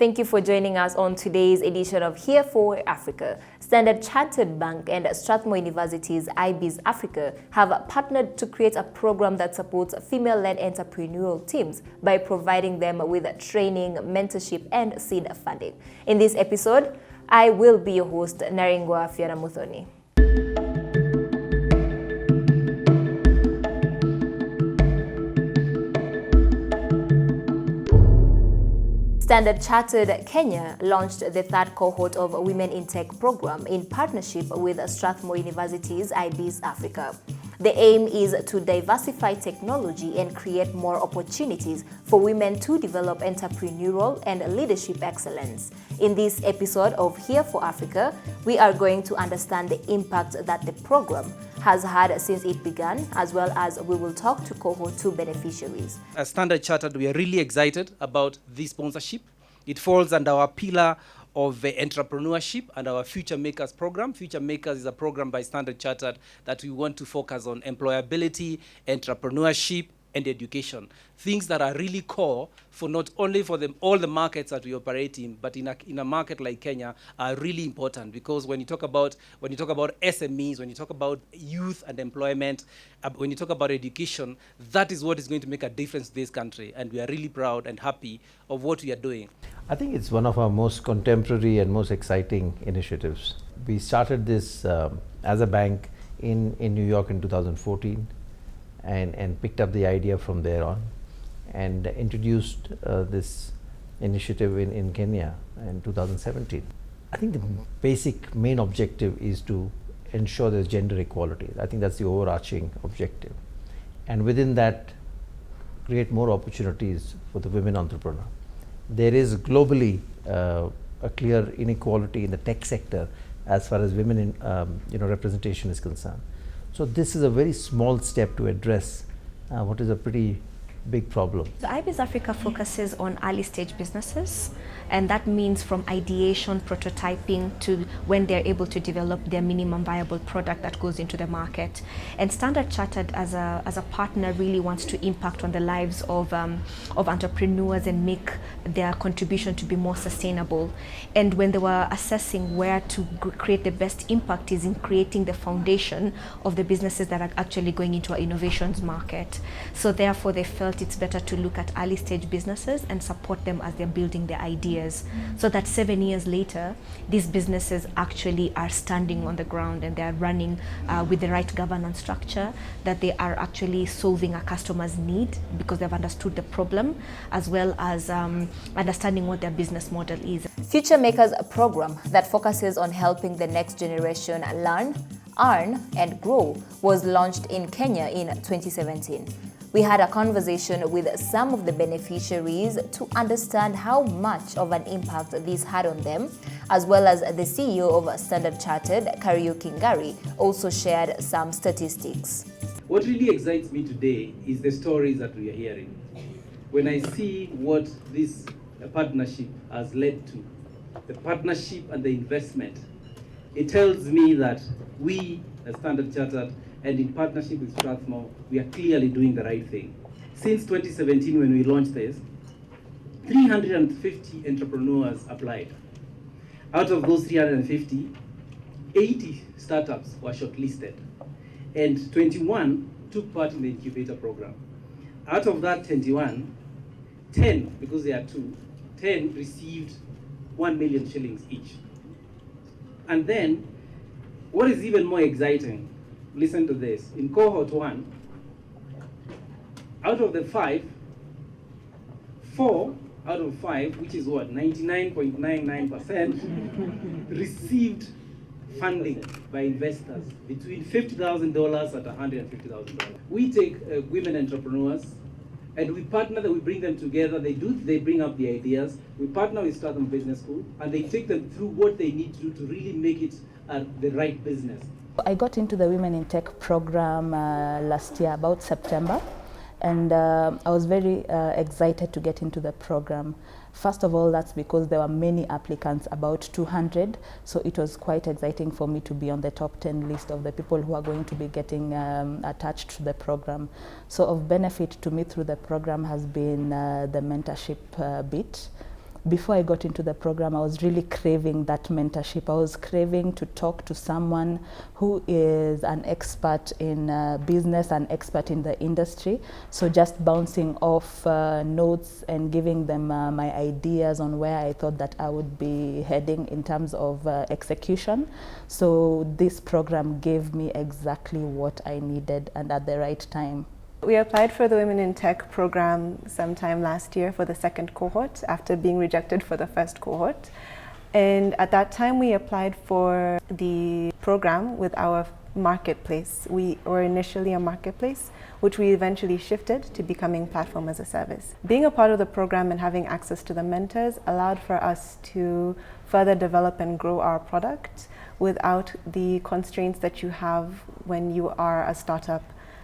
Thank you for joining us on today's edition of Here for Africa. Standard Chartered Bank and Strathmore University's IBIS Africa have partnered to create a program that supports female-led entrepreneurial teams by providing them with training, mentorship, and seed funding. In this episode, I will be your host, Naringwa Fiona Muthoni. Standard Chartered Kenya launched the third cohort of Women in Tech program in partnership with Strathmore University's IBIS Africa. The aim is to diversify technology and create more opportunities for women to develop entrepreneurial and leadership excellence. In this episode of Here for Africa, we are going to understand the impact that the program has had since it began, as well as we will talk to cohort 2 beneficiaries. As Standard Chartered, we are really excited about this sponsorship. It falls under our pillar of entrepreneurship and our Future Makers program. Future Makers is a program by Standard Chartered that we want to focus on employability, entrepreneurship, and education. Things that are really core for not only for all the markets that we operate in, but in a market like Kenya are really important, because when you talk about SMEs, when you talk about youth and employment, when you talk about education, that is what is going to make a difference to this country, and we are really proud and happy of what we are doing. I think it's one of our most contemporary and most exciting initiatives. We started this as a bank in New York in 2014 and picked up the idea from there on and introduced this initiative in Kenya in 2017. I think the basic main objective is to ensure there's gender equality. I think that's the overarching objective. And within that, create more opportunities for the women entrepreneur. There is globally a clear inequality in the tech sector as far as women in representation is concerned. So this is a very small step to address what is a pretty big problem. The IBIS Africa focuses on early stage businesses, and that means from ideation, prototyping to when they're able to develop their minimum viable product that goes into the market. And Standard Chartered as a partner really wants to impact on the lives of entrepreneurs and make their contribution to be more sustainable. And when they were assessing where to create the best impact is in creating the foundation of the businesses that are actually going into our innovations market. So therefore they felt it's better to look at early stage businesses and support them as they're building their ideas, so that 7 years later these businesses actually are standing on the ground and they're running with the right governance structure, that they are actually solving a customer's need because they've understood the problem, as well as understanding what their business model is. Future Makers, a program that focuses on helping the next generation learn, earn, and grow, was launched in Kenya in 2017. We had a conversation with some of the beneficiaries to understand how much of an impact this had on them, as well as the CEO of Standard Chartered, Kariuki Ngari, also shared some statistics. What really excites me today is the stories that we are hearing. When I see what this partnership has led to, the partnership and the investment, it tells me that we, as Standard Chartered, and in partnership with Strathmore, we are clearly doing the right thing. Since 2017, when we launched this, 350 entrepreneurs applied. Out of those 350, 80 startups were shortlisted, and 21 took part in the incubator program. Out of that 21, 10, because there are 10 received 1 million shillings each. And then, what is even more exciting, listen to this. In cohort 1, out of the 5, 4 out of 5, which is what, 99.99%, received funding by investors between $50,000 and $150,000. We take women entrepreneurs and we partner them, we bring them together, they bring up the ideas, we partner with Strathmore Business School, and they take them through what they need to do to really make it the right business. I got into the Women in Tech program last year, about September, and I was very excited to get into the program. First of all, that's because there were many applicants, about 200, so it was quite exciting for me to be on the top 10 list of the people who are going to be getting attached to the program. So of benefit to me through the program has been the mentorship bit. before I got into the program, I was really craving that mentorship. I was craving to talk to someone who is an expert in business, an expert in the industry. So just bouncing off notes and giving them my ideas on where I thought that I would be heading in terms of execution. So this program gave me exactly what I needed and at the right time. We applied for the Women in Tech program sometime last year for the second cohort after being rejected for the first cohort. And at that time we applied for the program with our marketplace. We were initially a marketplace, which we eventually shifted to becoming platform as a service. Being a part of the program and having access to the mentors allowed for us to further develop and grow our product without the constraints that you have when you are a startup,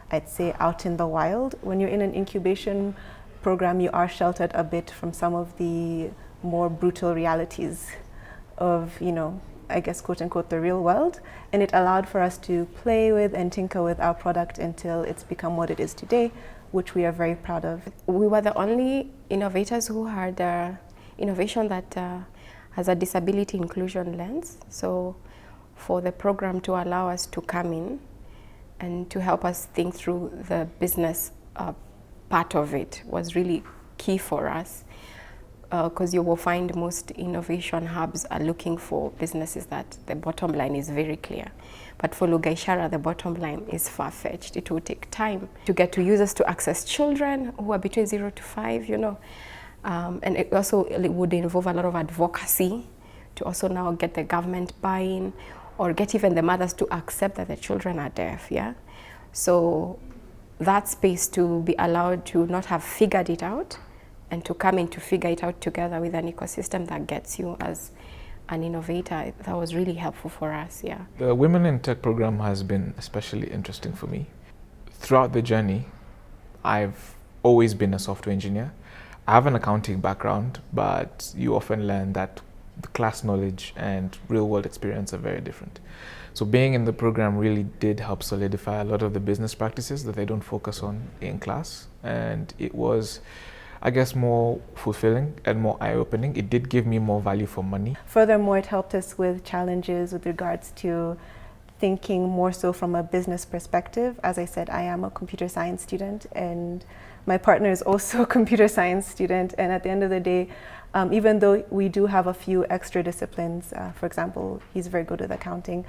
I'd say, out in the wild. When you're in an incubation program, you are sheltered a bit from some of the more brutal realities of, I guess, quote unquote, the real world. And it allowed for us to play with and tinker with our product until it's become what it is today, which we are very proud of. We were the only innovators who had innovation that has a disability inclusion lens. So for the program to allow us to come in and to help us think through the business part of it was really key for us, because you will find most innovation hubs are looking for businesses that the bottom line is very clear. But for Lugha Ishara, the bottom line is far-fetched. It will take time to get to users to access children who are between 0 to 5, and it also would involve a lot of advocacy to also now get the government buy-in, or get even the mothers to accept that the children are deaf, yeah? So that space to be allowed to not have figured it out and to come in to figure it out together with an ecosystem that gets you as an innovator, that was really helpful for us, yeah. The Women in Tech program has been especially interesting for me. Throughout the journey, I've always been a software engineer. I have an accounting background, but you often learn that the class knowledge and real world experience are very different. So being in the program really did help solidify a lot of the business practices that they don't focus on in class. And it was, I guess, more fulfilling and more eye-opening. It did give me more value for money. Furthermore, it helped us with challenges with regards to thinking more so from a business perspective. As I said, I am a computer science student and my partner is also a computer science student. And at the end of the day, even though we do have a few extra disciplines, for example, he's very good at accounting,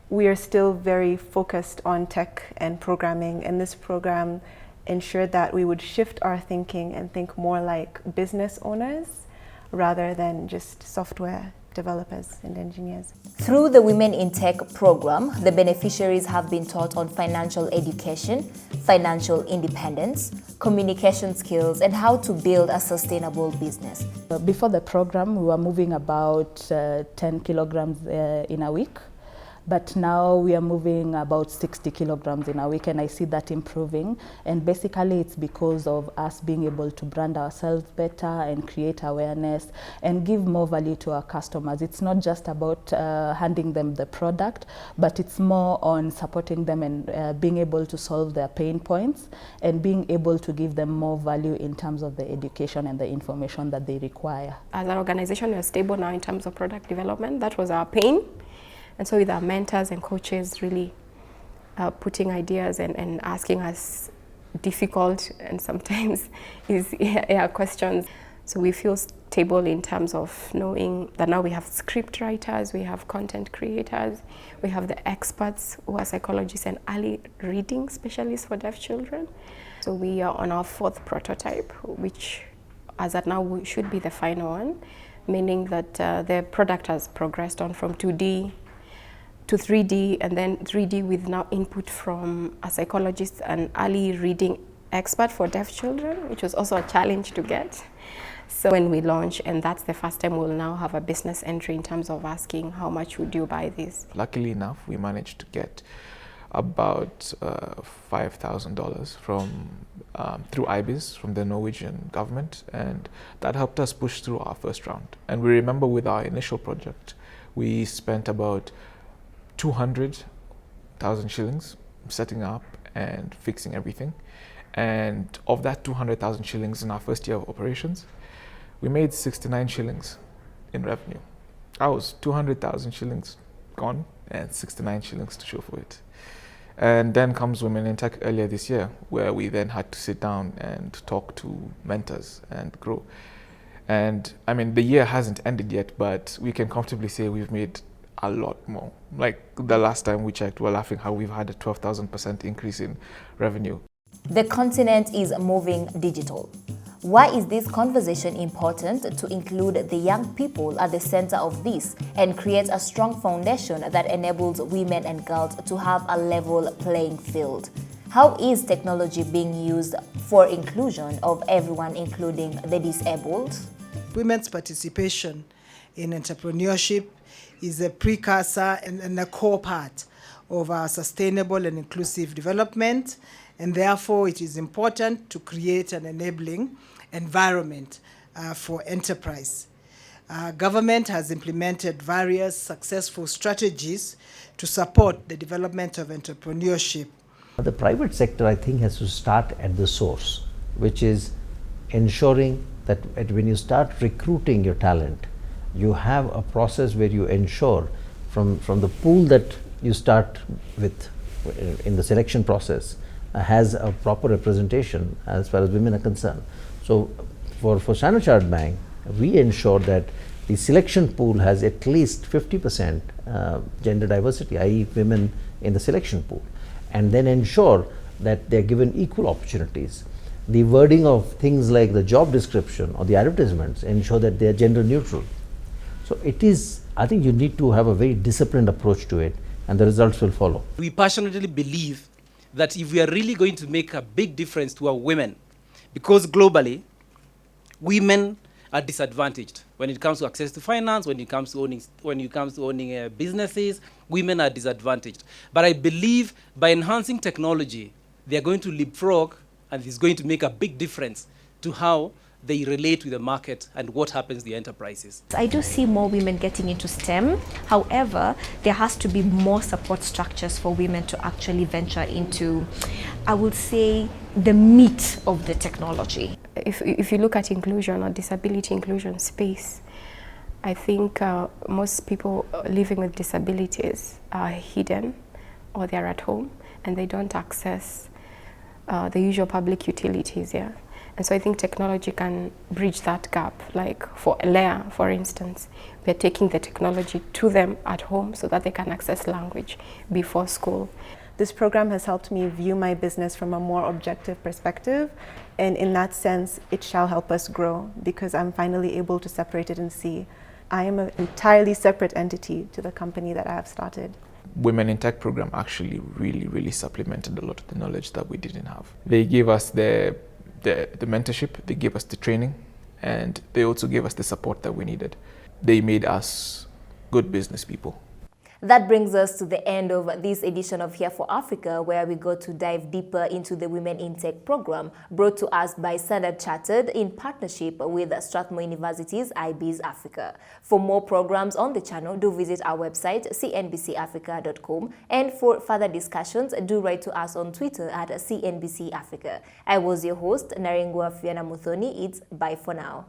we are still very focused on tech and programming. And this program ensured that we would shift our thinking and think more like business owners rather than just software developers and engineers. Through the Women in Tech program, the beneficiaries have been taught on financial education, financial independence, communication skills, and how to build a sustainable business. Before the program, we were moving about 10 kilograms in a week. But now we are moving about 60 kilograms in a week, and I see that improving. And basically it's because of us being able to brand ourselves better and create awareness and give more value to our customers. It's not just about handing them the product, but it's more on supporting them and being able to solve their pain points and being able to give them more value in terms of the education and the information that they require. As an organization, we are stable now in terms of product development. That was our pain. And so with our mentors and coaches really putting ideas and asking us difficult and sometimes questions. So we feel stable in terms of knowing that now we have script writers, we have content creators, we have the experts who are psychologists and early reading specialists for deaf children. So we are on our 4th prototype, which as at now should be the final one, meaning that the product has progressed on from 2D to 3D, and then 3D with now input from a psychologist and early reading expert for deaf children, which was also a challenge to get. So when we launch, and that's the first time we'll now have a business entry in terms of asking how much would you buy this. Luckily enough, we managed to get about $5,000 from through IBIS from the Norwegian government, and that helped us push through our first round. And we remember with our initial project, we spent about 200,000 shillings setting up and fixing everything. And of that 200,000 shillings in our first year of operations, We made 69 shillings in revenue. That was 200,000 shillings gone and 69 shillings to show for it. And then comes Women in Tech earlier this year, where we then had to sit down and talk to mentors and grow. And I mean, the year hasn't ended yet, but we can comfortably say we've made a lot more. Like the last time we checked, we're laughing how we've had a 12,000% increase in revenue. The continent is moving digital. Why is this conversation important? To include the young people at the center of this and create a strong foundation that enables women and girls to have a level playing field. How is technology being used for inclusion of everyone, including the disabled? Women's participation in entrepreneurship is a precursor and a core part of our sustainable and inclusive development, and therefore it is important to create an enabling environment for enterprise. Government has implemented various successful strategies to support the development of entrepreneurship. The private sector, I think, has to start at the source, which is ensuring that when you start recruiting your talent, you have a process where you ensure from the pool that you start with in the selection process has a proper representation as far as women are concerned. So for Standard Chartered Bank, we ensure that the selection pool has at least 50% gender diversity, i.e. women in the selection pool, and then ensure that they are given equal opportunities. The wording of things like the job description or the advertisements ensure that they are gender neutral. So it is, I think you need to have a very disciplined approach to it, and the results will follow. We passionately believe that if we are really going to make a big difference to our women, because globally, women are disadvantaged when it comes to access to finance, when it comes to owning businesses, women are disadvantaged. But I believe by enhancing technology, they are going to leapfrog, and it's going to make a big difference to how they relate with the market and what happens to the enterprises. I do see more women getting into STEM. However, there has to be more support structures for women to actually venture into, I would say, the meat of the technology. If you look at inclusion or disability inclusion space, I think most people living with disabilities are hidden or they're at home and they don't access the usual public utilities here. And so I think technology can bridge that gap. Like for Leah, for instance, we're taking the technology to them at home so that they can access language before school. This program has helped me view my business from a more objective perspective, and in that sense, it shall help us grow because I'm finally able to separate it and see I am an entirely separate entity to the company that I have started. Women in Tech program actually really supplemented a lot of the knowledge that we didn't have. They gave us the mentorship, they gave us the training, and they also gave us the support that we needed. They made us good business people. That brings us to the end of this edition of Here for Africa, where we go to dive deeper into the Women in Tech program brought to us by Standard Chartered in partnership with Strathmore University's IB's Africa. For more programs on the channel, do visit our website cnbcafrica.com, and for further discussions, do write to us on Twitter at CNBC Africa. I was your host, Naringwa Fiona Muthoni. It's bye for now.